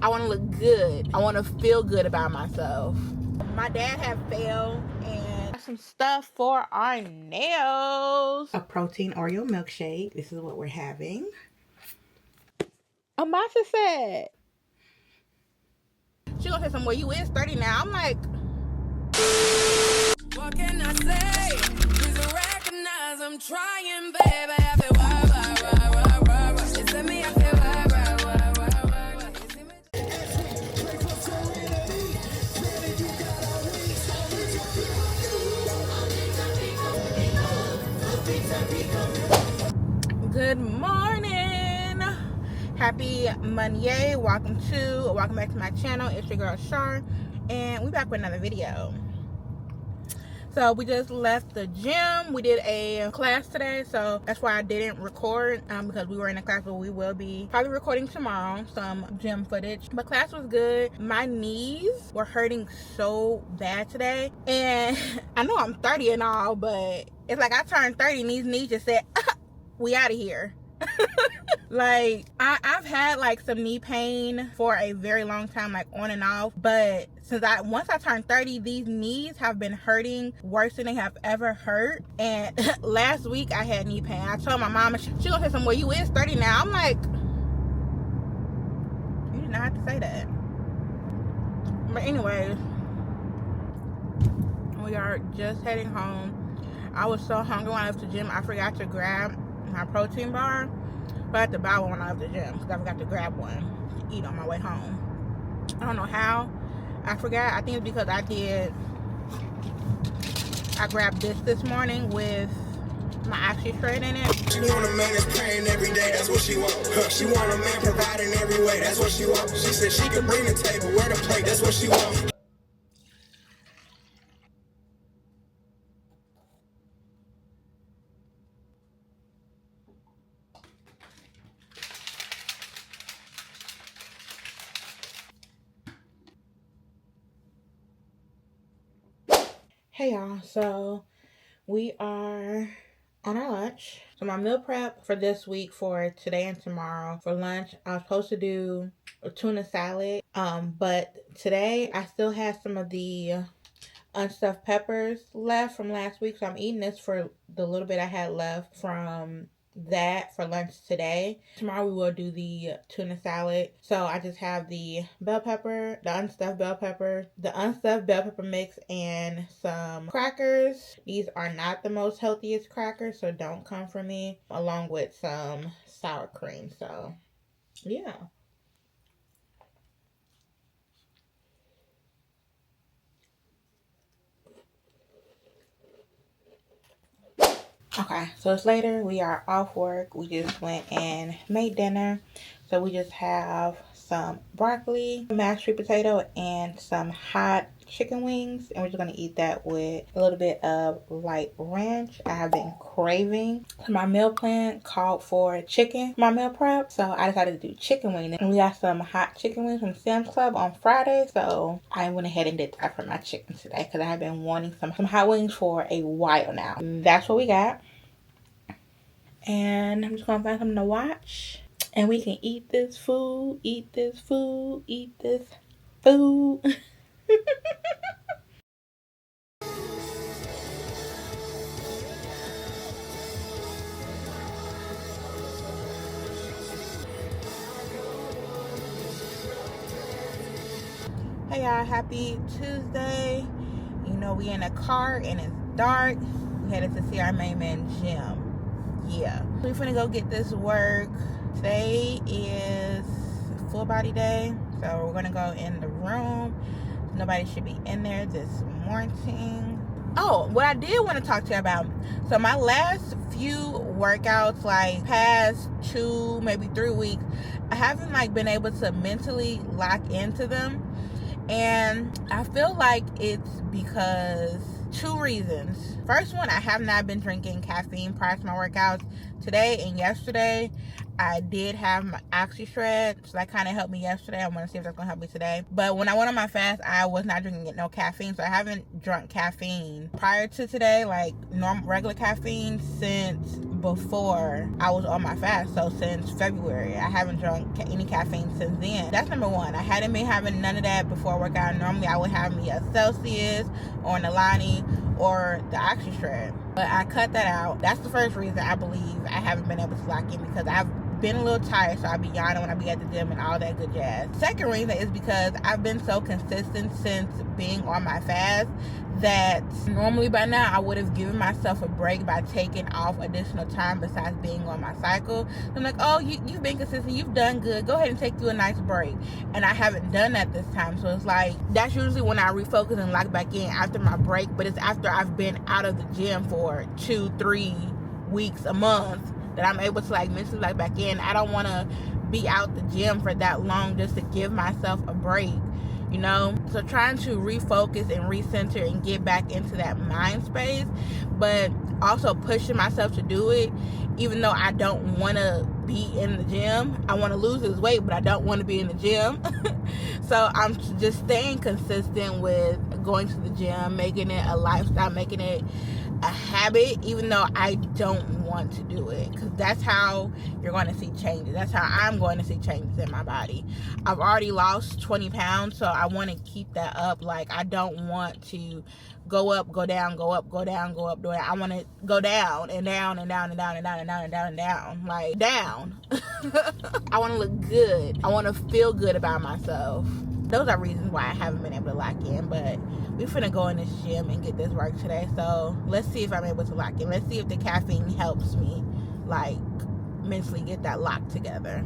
I want to look good. I want to feel good about myself. My dad had failed and some stuff for our nails. A protein Oreo milkshake. This is what we're having. Amasa said, she gonna say something, well, you is 30 now. I'm like, what can I say? Please recognize I'm trying, baby. I feel it's me, I feel good morning. Happy Monday. Welcome back to my channel. It's your girl Shar, and we back with another video. So we just left the gym. We did a class today, so that's why I didn't record, because we were in a class, but we will be probably recording tomorrow some gym footage. But class was good. My knees were hurting so bad today, and I know I'm 30 and all, but it's like I turned 30 and these knees just said, we out of here. Like I've had like some knee pain for a very long time, like on and off, but once I turned 30, these knees have been hurting worse than they have ever hurt. And last week I had knee pain. I told my mom, she gonna say something, well, you is 30 now. I'm like, you did not have to say that. But anyways, we are just heading home. I was so hungry when I left the gym, I forgot to grab my protein bar, but I had to buy one when I left the gym because I forgot to grab one to eat on my way home. I don't know how I forgot. I think it's because I grabbed this morning with my OxyShred in it. She want a man that's praying every day, that's what she want. She want a man providing every way, that's what she want. She said she could bring the table, where the plate, that's what she want. Hey y'all, so we are on our lunch. So my meal prep for this week, for today and tomorrow, for lunch, I was supposed to do a tuna salad, but today I still have some of the unstuffed peppers left from last week, so I'm eating this for the little bit I had left from that for lunch today. Tomorrow we will do the tuna salad. So I just have the bell pepper, the unstuffed bell pepper mix, and some crackers. These are not the most healthiest crackers, so don't come for me, along with some sour cream. So yeah. Okay, so it's later. We are off work. We just went and made dinner. So we just have some broccoli, mashed sweet potato, and some hot chicken wings. And we're just going to eat that with a little bit of light ranch. I have been craving. My meal plan called for chicken, my meal prep. So I decided to do chicken wings. And we got some hot chicken wings from Sam's Club on Friday. So I went ahead and did that for my chicken today, because I have been wanting some hot wings for a while now. That's what we got. And I'm just gonna find something to watch, and we can eat this food, eat this food. Hey y'all, happy Tuesday. You know, we in a car and it's dark. We headed to see our main man Jim. Yeah, we're finna go get this work. Today is full body day, so we're gonna go in the room. Nobody should be in there this morning. Oh, what I did want to talk to you about, so my last few workouts, like past 2 maybe 3 weeks, I haven't like been able to mentally lock into them, and I feel like it's because 2 reasons. First one, I have not been drinking caffeine prior to my workouts. Today and yesterday, I did have my OxyShred, so that kind of helped me yesterday. I want to see if that's going to help me today. But when I went on my fast, I was not drinking no caffeine, so I haven't drunk caffeine prior to today, like regular caffeine, since before I was on my fast. So since February, I haven't drunk any caffeine since then. That's number one. I hadn't been having none of that before I work out. Normally I would have me a Celsius or an Alani or the OxyStret, but I cut that out. That's the first reason I believe I haven't been able to lock in, because I've been a little tired, so I be yawning when I be at the gym and all that good jazz. Second reason is because I've been so consistent since being on my fast that normally by now I would have given myself a break by taking off additional time besides being on my cycle. So I'm like, oh, you've been consistent, you've done good, go ahead and take you a nice break. And I haven't done that this time. So it's like, that's usually when I refocus and lock back in after my break, but it's after I've been out of the gym for 2-3 weeks, a month, that I'm able to like mentally lock back in. I don't want to be out the gym for that long just to give myself a break, you know? So trying to refocus and recenter and get back into that mind space, but also pushing myself to do it, even though I don't want to be in the gym. I want to lose this weight, but I don't want to be in the gym. So I'm just staying consistent with going to the gym, making it a lifestyle, making it a habit, even though I don't want to do it, because that's how you're going to see changes. That's how I'm going to see changes in my body. I've already lost 20 pounds, so I want to keep that up. Like, I don't want to go up, go down, go up, go down, go up, go down. I want to go down and down and down and down and down and down and down and down, like down. I want to look good. I want to feel good about myself. Those are reasons why I haven't been able to lock in, but we're finna go in this gym and get this work today. So let's see if I'm able to lock in. Let's see if the caffeine helps me like mentally get that lock together.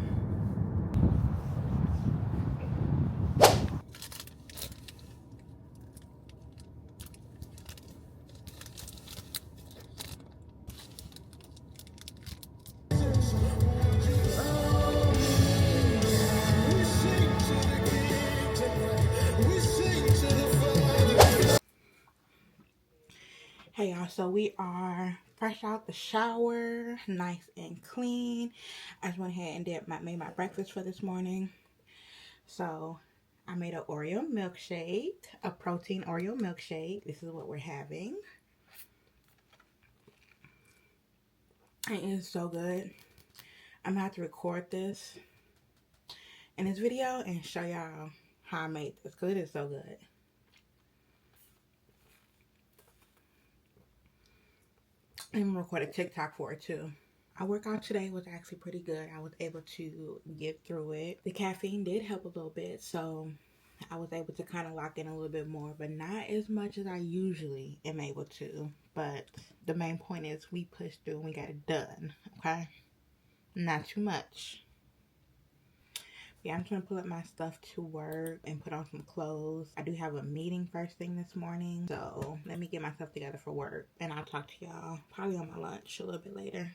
Hey y'all, so we are fresh out the shower, nice and clean. I just went ahead and made my breakfast for this morning. So I made an Oreo milkshake, a protein Oreo milkshake. This is what we're having. It is so good. I'm gonna have to record this in this video and show y'all how I made this, because it is so good. I even recorded a TikTok for it too. Our workout today was actually pretty good. I was able to get through it. The caffeine did help a little bit, so I was able to kind of lock in a little bit more, but not as much as I usually am able to. But the main point is we pushed through and we got it done, okay? Not too much. Yeah, I'm trying to pull up my stuff to work and put on some clothes. I do have a meeting first thing this morning, so let me get myself together for work, and I'll talk to y'all probably on my lunch a little bit later.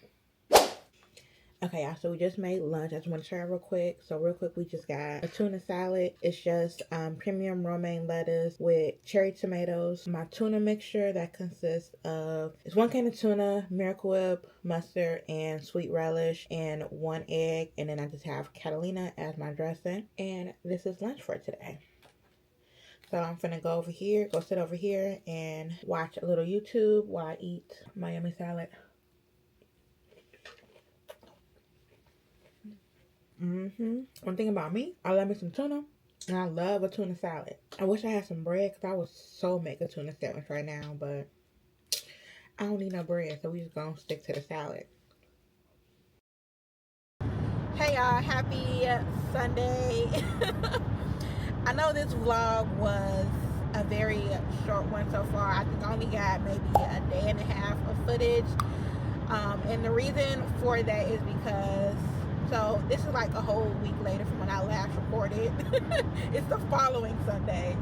Okay, y'all, so we just made lunch. I just want to share real quick. So real quick, we just got a tuna salad. It's just premium romaine lettuce with cherry tomatoes. My tuna mixture that consists of, it's 1 can of tuna, Miracle Whip, mustard, and sweet relish, and 1 egg. And then I just have Catalina as my dressing. And this is lunch for today. So I'm finna go sit over here and watch a little YouTube while I eat my yummy salad. One thing about me, I love me some tuna, and I love a tuna salad. I wish I had some bread, because I would so make a tuna sandwich right now, but I don't need no bread, so we just gonna stick to the salad. Hey y'all, happy Sunday. I know this vlog was a very short one so far. I think I only got maybe a day and a half of footage, and the reason for that is because, so this is like a whole week later from when I last recorded. It's the following Sunday.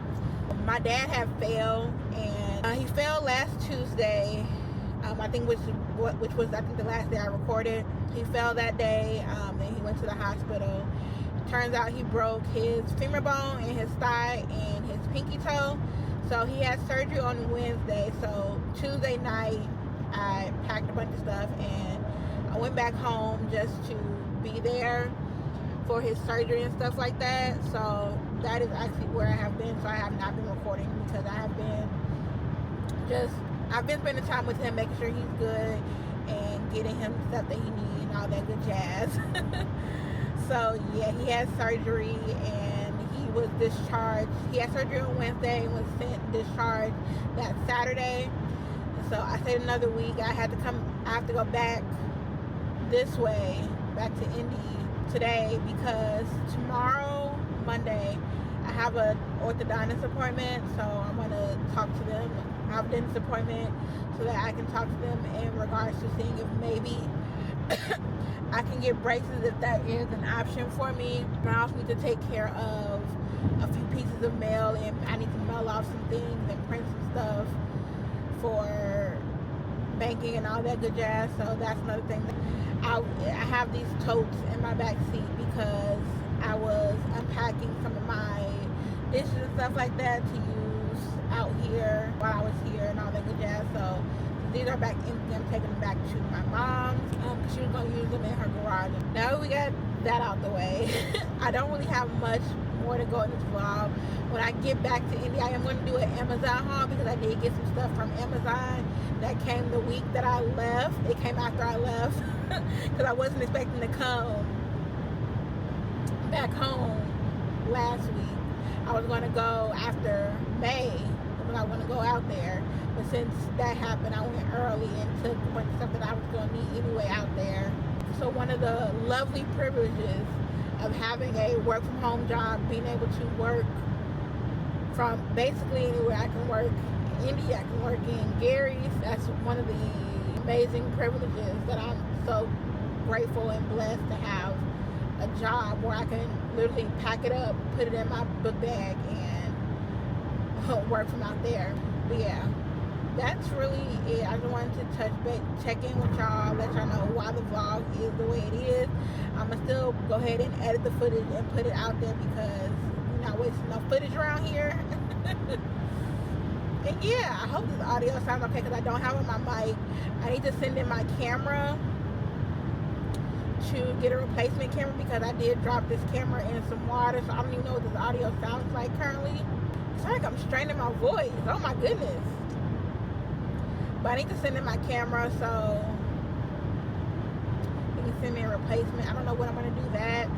My dad had fell, and he fell last Tuesday. I think which was I think the last day I recorded. He fell that day, and he went to the hospital. Turns out he broke his femur bone in his thigh and his pinky toe. So he had surgery on Wednesday. So Tuesday night, I packed a bunch of stuff and I went back home just to be there for his surgery and stuff like that. So that is actually where I have been. So I have not been recording because I've been spending time with him, making sure he's good and getting him stuff that he needs and all that good jazz. So yeah, he had surgery and he was discharged. He had surgery on Wednesday and was discharged that Saturday. So I stayed another week. I have to go back this way, back to Indy today, because tomorrow, Monday, I have an orthodontist appointment. So I'm going to talk to them. I have a dentist appointment so that I can talk to them in regards to seeing if maybe I can get braces if that is an option for me. I also need to take care of a few pieces of mail, and I need to mail off some things and print some stuff for banking and all that good jazz. So that's another thing. I have these totes in my back seat because I was unpacking some of my dishes and stuff like that to use out here while I was here and all that good jazz. So these are back empty. I'm taking them back to my mom's because she was going to use them in her garage. Now we got that out the way. I don't really have much more to go in this vlog. When I get back to India, I am going to do an Amazon haul because I did get some stuff from Amazon that came the week that I left. It came after I left because I wasn't expecting to come back home last week. I was going to go after May when I want to go out there, but since that happened, I went early and took a bunch of stuff that I was going to need anyway out there. So one of the lovely privileges of having a work from home job, being able to work from basically anywhere. I can work in India, I can work in Gary's. That's one of the amazing privileges that I'm so grateful and blessed to have a job where I can literally pack it up, put it in my book bag, and work from out there. But yeah, that's really it. I just wanted to check in with y'all, let y'all know why the vlog is the way it is. I'm gonna still go ahead and edit the footage and put it out there because we're not wasting no footage around here. And yeah, I hope this audio sounds okay because I don't have on my mic. I need to send in my camera to get a replacement camera because I did drop this camera in some water, so I don't even know what this audio sounds like currently. It's like I'm straining my voice. Oh my goodness. But I need to send in my camera so you can send me a replacement. I don't know when I'm going to do that.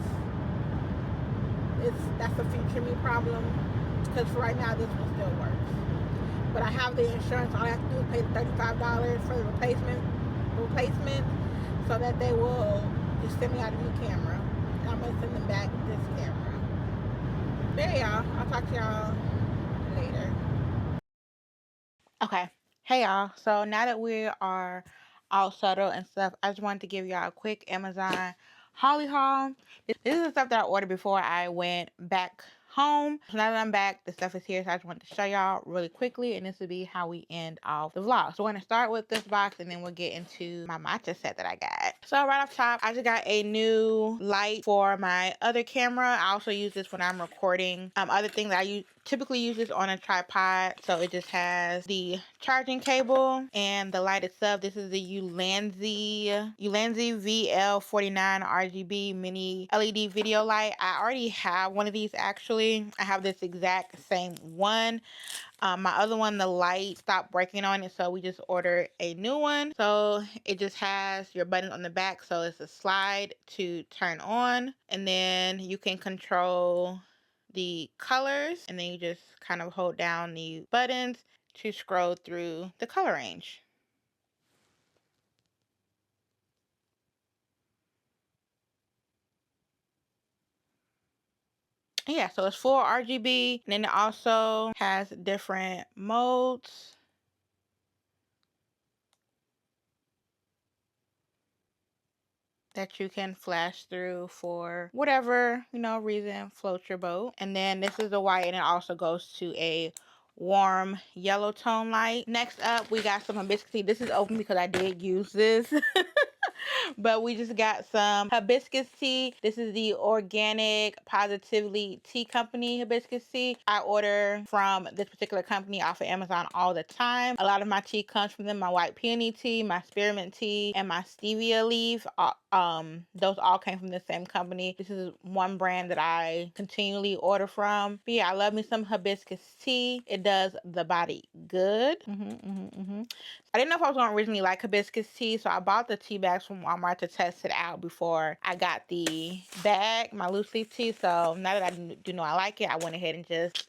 That's a future me problem because for right now this one still works. But I have the insurance. All I have to do is pay the $35 for the replacement so that they will just send me out a new camera. And I'm going to send them back this camera. There y'all. I'll talk to y'all later. Okay. Hey y'all. So now that we are all settled and stuff, I just wanted to give y'all a quick Amazon Holly haul. This is the stuff that I ordered before I went back home. So now that I'm back, the stuff is here, so I just wanted to show y'all really quickly, and this will be how we end off the vlog. So we're going to start with this box, and then we'll get into my matcha set that I got. So right off top, I just got a new light for my other camera. I also use this when I'm recording other things. I typically use this on a tripod, so it just has the charging cable and the light itself. This is the Ulanzi VL49 RGB mini LED video light. I already have one of these actually. I have this exact same one. My other one, the light stopped breaking on it, so we just ordered a new one. So it just has your button on the back, so it's a slide to turn on, and then you can control the colors, and then you just kind of hold down the buttons to scroll through the color range. Yeah, so it's full RGB, and then it also has different modes. That you can flash through for whatever, reason floats your boat. And then this is the white, and it also goes to a warm yellow tone light. Next up, we got some hibiscus tea. This is open because I did use this But we just got some hibiscus tea. This is the Organic Positively Tea Company hibiscus tea. I order from this particular company off of Amazon all the time. A lot of my tea comes from them. My white peony tea, my spearmint tea, and my stevia leaf. Those all came from the same company. This is one brand that I continually order from. But yeah, I love me some hibiscus tea. It does the body good. I didn't know if I was going to originally like hibiscus tea, so I bought the tea bags from Walmart to test it out before I got the bag, my loose leaf tea. So now that I do know I like it, I went ahead and just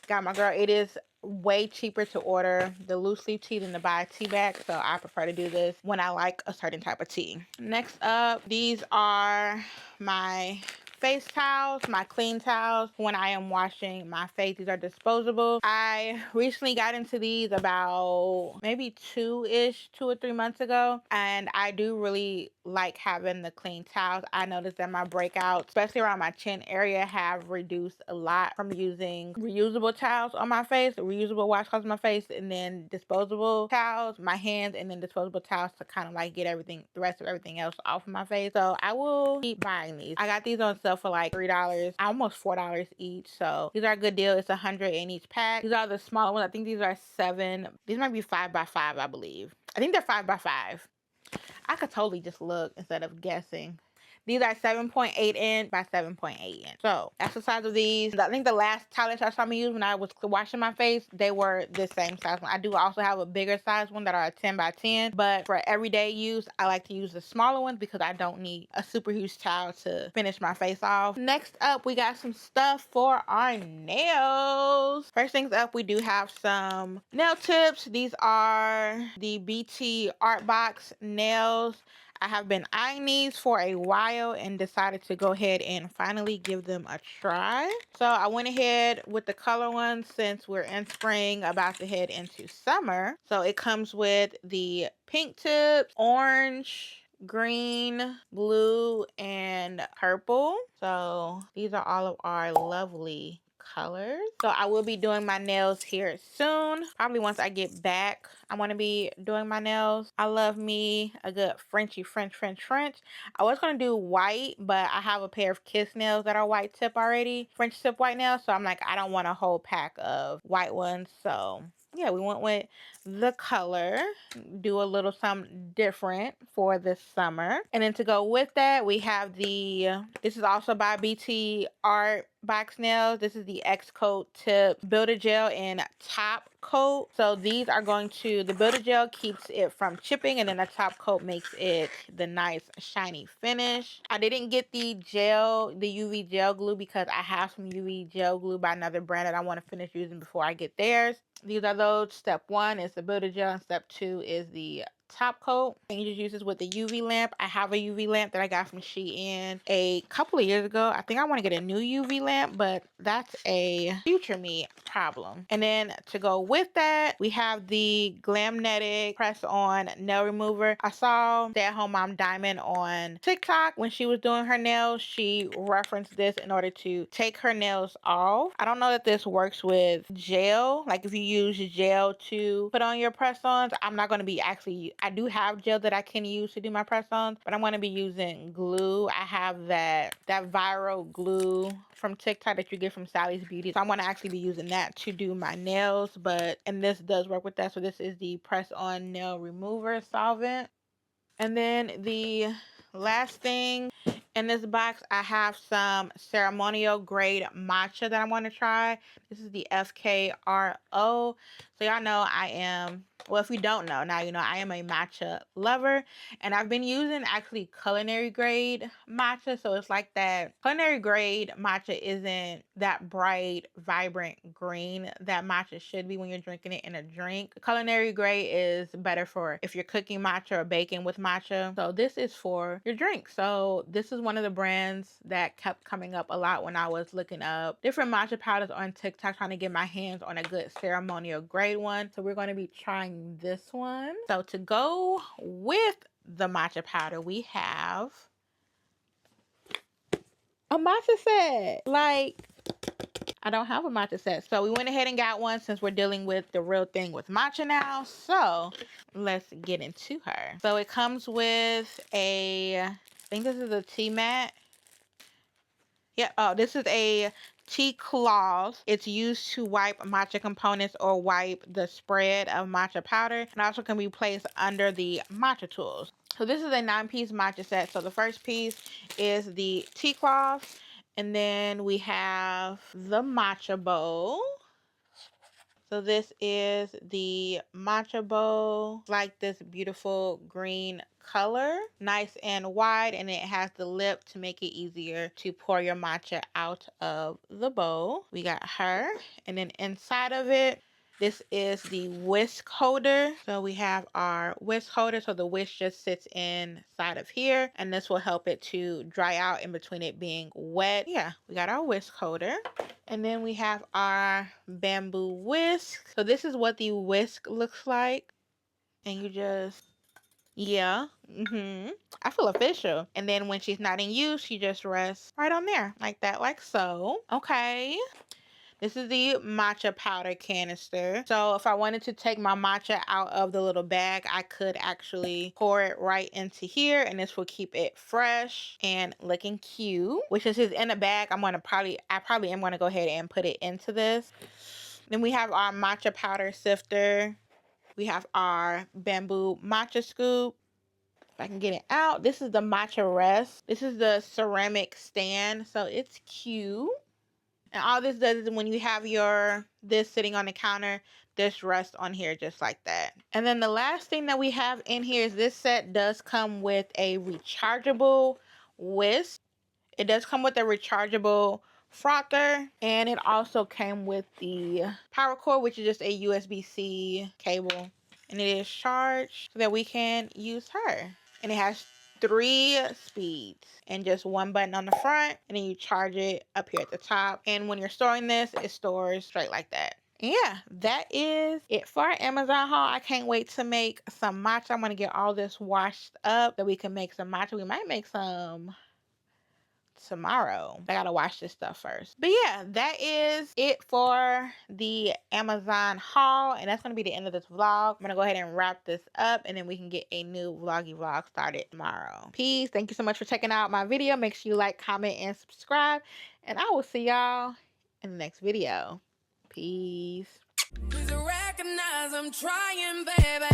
got my girl. It is way cheaper to order the loose leaf tea than to buy a tea bag, so I prefer to do this when I like a certain type of tea. Next up, these are my face towels, my clean towels when I am washing my face. These are disposable. I recently got into these about maybe 2 or 3 months ago, and I do really like having the clean towels. I noticed that my breakouts, especially around my chin area, have reduced a lot from using reusable towels on my face, reusable washcloths on my face, and then disposable towels, my hands, and then disposable towels to kind of like get everything, the rest of everything else off of my face. So I will keep buying these. I got these on sale for like $3, almost $4 each. So these are a good deal. It's 100 in each pack. These are the smaller ones. I think these are 7. These might be 5x5, I believe. I think they're 5x5. I could totally just look instead of guessing. These are 7.8 inch by 7.8 inch. So that's the size of these. I think the last towel I saw me use when I was washing my face, they were the same size one. I do also have a bigger size one that are a 10 by 10. But for everyday use, I like to use the smaller ones because I don't need a super huge towel to finish my face off. Next up, we got some stuff for our nails. First things up, we do have some nail tips. These are the BT Art Box nails. I have been eyeing these for a while and decided to go ahead and finally give them a try. So I went ahead with the color ones since we're in spring, about to head into summer. So it comes with the pink tips, orange, green, blue, and purple. So these are all of our lovely colors. So I will be doing my nails here soon. Probably once I get back, I want to be doing my nails. I love me a good French. I was going to do white, but I have a pair of Kiss nails that are white tip already. French tip white nails. So I'm like, I don't want a whole pack of white ones. So yeah, we went with the color, do a little something different for this summer. And then to go with that, we have this is also by BT Art Box Nails. This is the X-Coat Tip Builder Gel in Top Coat. So these are going to, the Builder Gel keeps it from chipping, and then the Top Coat makes it the nice shiny finish. I didn't get the UV gel glue because I have some UV gel glue by another brand that I want to finish using before I get theirs. These are those. Step 1 is the Builder Gel, and step 2 is the Top Coat. And you just use this with the UV lamp. I have a UV lamp that I got from Shein a couple of years ago. I think I want to get a new UV lamp, but that's a future me problem. And then to go with that, we have the Glamnetic press-on nail remover. I saw Stay at Home Mom Diamond on TikTok when she was doing her nails. She referenced this in order to take her nails off. I don't know that this works with gel. Like if you use gel to put on your press-ons, I'm not going to be actually, I do have gel that I can use to do my press-ons, but I'm going to be using glue. I have that viral glue from TikTok that you get from Sally's Beauty. So I'm going to actually be using that to do my nails, and this does work with that. So this is the press-on nail remover solvent. And then the last thing in this box, I have some ceremonial grade matcha that I want to try. This is the FKRO. So y'all know I am, well, if you don't know, now you know I am a matcha lover. And I've been using actually culinary grade matcha. So it's like that culinary grade matcha isn't that bright, vibrant green that matcha should be when you're drinking it in a drink. Culinary grade is better for if you're cooking matcha or baking with matcha. So this is for your drink. So this is one of the brands that kept coming up a lot when I was looking up different matcha powders on TikTok, trying to get my hands on a good ceremonial grade one. So we're going to be trying this one. So to go with the matcha powder, we have a matcha set. Like, I don't have a matcha set. So we went ahead and got one since we're dealing with the real thing with matcha now. So let's get into her. So it comes with I think this is a tea mat. Yeah, oh, this is a tea cloth. It's used to wipe matcha components or wipe the spread of matcha powder, and also can be placed under the matcha tools. So this is a 9-piece matcha set. So the first piece is the tea cloth, and then we have the matcha bowl. So this is the matcha bowl, like this beautiful green color, nice and wide, and it has the lip to make it easier to pour your matcha out of the bowl. We got her, and then inside of it, this is the whisk holder. So we have our whisk holder. So the whisk just sits inside of here, and this will help it to dry out in between it being wet. Yeah, we got our whisk holder. And then we have our bamboo whisk. So this is what the whisk looks like. And you just, yeah, I feel official. And then when she's not in use, she just rests right on there like that, like so. Okay. This is the matcha powder canister. So if I wanted to take my matcha out of the little bag, I could actually pour it right into here, and this will keep it fresh and looking cute. Which is in a bag. I probably am gonna go ahead and put it into this. Then we have our matcha powder sifter. We have our bamboo matcha scoop. If I can get it out. This is the matcha rest. This is the ceramic stand, so it's cute. And all this does is when you have this sitting on the counter, this rests on here just like that. And then the last thing that we have in here is this set does come with a rechargeable whisk. It does come with a rechargeable frother, and it also came with the power cord, which is just a USB-C cable. And it is charged so that we can use her. And it has 3 speeds and just 1 button on the front, and then you charge it up here at the top. And when you're storing this, it stores straight like that. Yeah, that is it for our Amazon haul. I can't wait to make some matcha. I'm gonna get all this washed up so we can make some matcha. We might make some tomorrow. I gotta wash this stuff first. But yeah, that is it for the Amazon haul, and that's gonna be the end of this vlog. I'm gonna go ahead and wrap this up, and then we can get a new vloggy vlog started tomorrow. Peace. Thank you so much for checking out my video. Make sure you like, comment, and subscribe, and I will see y'all in the next video. Peace. Recognize I'm trying, baby.